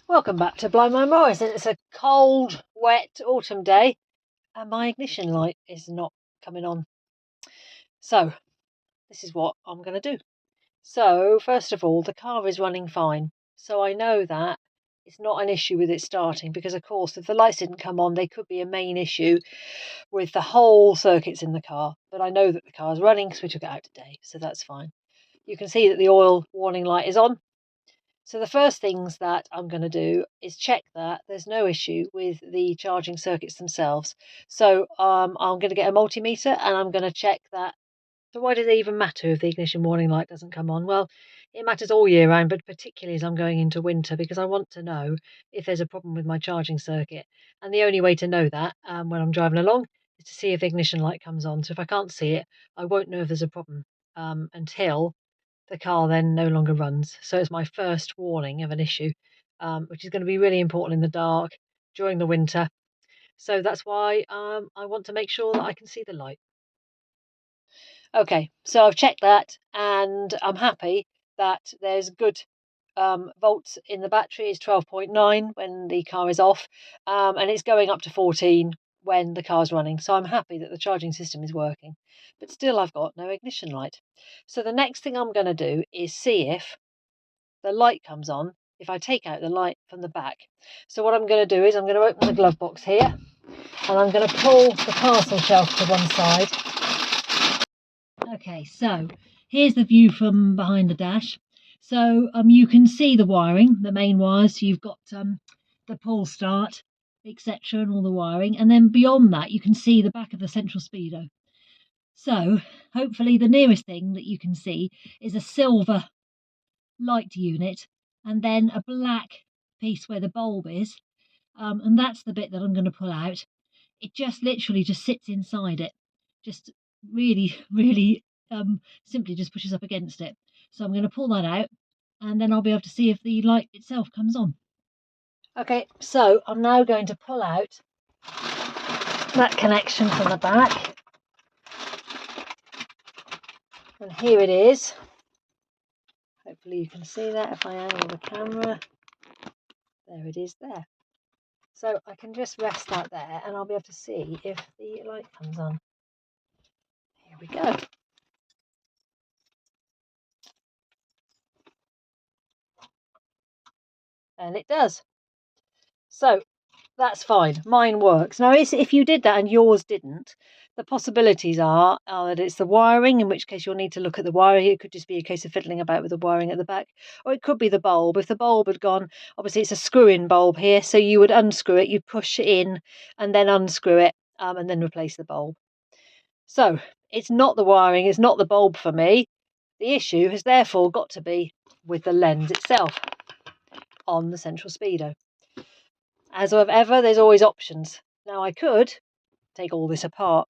Welcome back to Blind My Morris. It's a cold, wet autumn day, and my ignition light is not coming on. So, this is what I'm going to do. So, first of all, the car is running fine. So, I know that it's not an issue with it starting because, of course, if the lights didn't come on, they could be a main issue with the whole circuits in the car. But I know that the car is running because we took it out today, so that's fine. You can see that the oil warning light is on. So the first things that I'm going to do is check that there's no issue with the charging circuits themselves. So I'm going to get a multimeter and I'm going to check that. So why does it even matter if the ignition warning light doesn't come on? Well, it matters all year round, but particularly as I'm going into winter because I want to know if there's a problem with my charging circuit. And the only way to know that when I'm driving along is to see if the ignition light comes on. So if I can't see it, I won't know if there's a problem until the car then no longer runs. So it's my first warning of an issue, which is going to be really important in the dark during the winter. So that's why I want to make sure that I can see the light. Okay, so I've checked that and I'm happy that there's good volts in the battery. It's 12.9 when the car is off, and it's going up to 14 when the car's running. So I'm happy that the charging system is working, but still I've got no ignition light. So the next thing I'm going to do is see if the light comes on if I take out the light from the back. So what I'm going to do is I'm going to open the glove box here and I'm going to pull the parcel shelf to one side. Okay, so here's the view from behind the dash. So you can see the wiring, the main wires. So you've got the pull start, etc., and all the wiring. And then beyond that, you can see the back of the central speedo. So hopefully the nearest thing that you can see is a silver light unit and then a black piece where the bulb is. And that's the bit that I'm going to pull out. It just literally just sits inside it. Just really simply just pushes up against it. So I'm going to pull that out and then I'll be able to see if the light itself comes on. Okay, so I'm now going to pull out that connection from the back. And here it is. Hopefully you can see that if I angle the camera. There it is there. So I can just rest that there and I'll be able to see if the light comes on. Here we go. And it does. So that's fine. Mine works. Now, if you did that and yours didn't, the possibilities are that it's the wiring, in which case you'll need to look at the wiring. It could just be a case of fiddling about with the wiring at the back, or it could be the bulb. If the bulb had gone, obviously it's a screw-in bulb here, so you would unscrew it, you'd push it in and then unscrew it and then replace the bulb. So it's not the wiring, it's not the bulb for me. The issue has therefore got to be with the lens itself on the central speedo. As of ever, there's always options. Now I could take all this apart.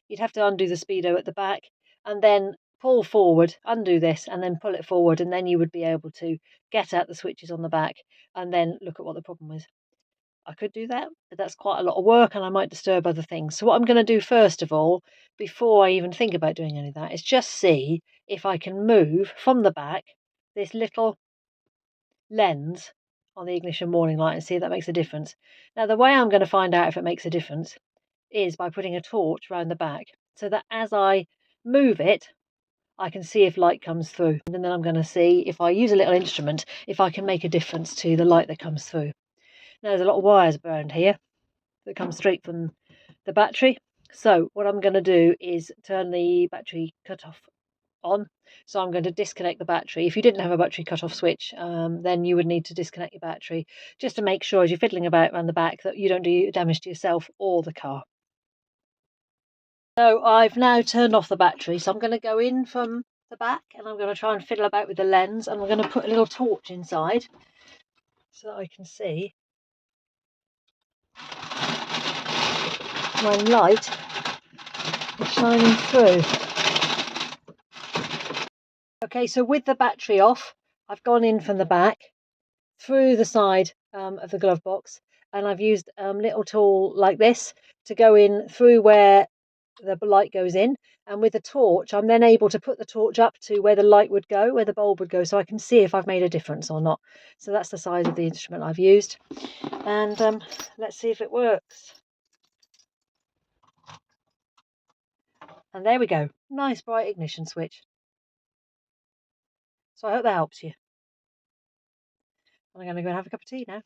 You'd have to undo the speedo at the back and then pull forward, undo this and then pull it forward, and then you would be able to get at the switches on the back and then look at what the problem is. I could do that, but that's quite a lot of work and I might disturb other things. So what I'm going to do first of all, before I even think about doing any of that, is just see if I can move from the back this little lens on the ignition warning light and see if that makes a difference. Now the way I'm going to find out if it makes a difference is by putting a torch around the back so that as I move it, I can see if light comes through. And then I'm going to see if I use a little instrument, if I can make a difference to the light that comes through. Now there's a lot of wires around here that come straight from the battery. So what I'm going to do is turn the battery cutoff on. So I'm going to disconnect the battery. If you didn't have a battery cutoff switch, then you would need to disconnect your battery just to make sure as you're fiddling about around the back that you don't do damage to yourself or the car. So I've now turned off the battery. So I'm going to go in from the back and I'm going to try and fiddle about with the lens, and I'm going to put a little torch inside so I can see my light is shining through. Okay, so with the battery off, I've gone in from the back through the side of the glove box, and I've used a little tool like this to go in through where the light goes in, and with the torch I'm then able to put the torch up to where the light would go, where the bulb would go, so I can see if I've made a difference or not. So that's the size of the instrument I've used, and let's see if it works. And there we go, nice bright ignition switch. So I hope that helps you. I'm going to go and have a cup of tea now.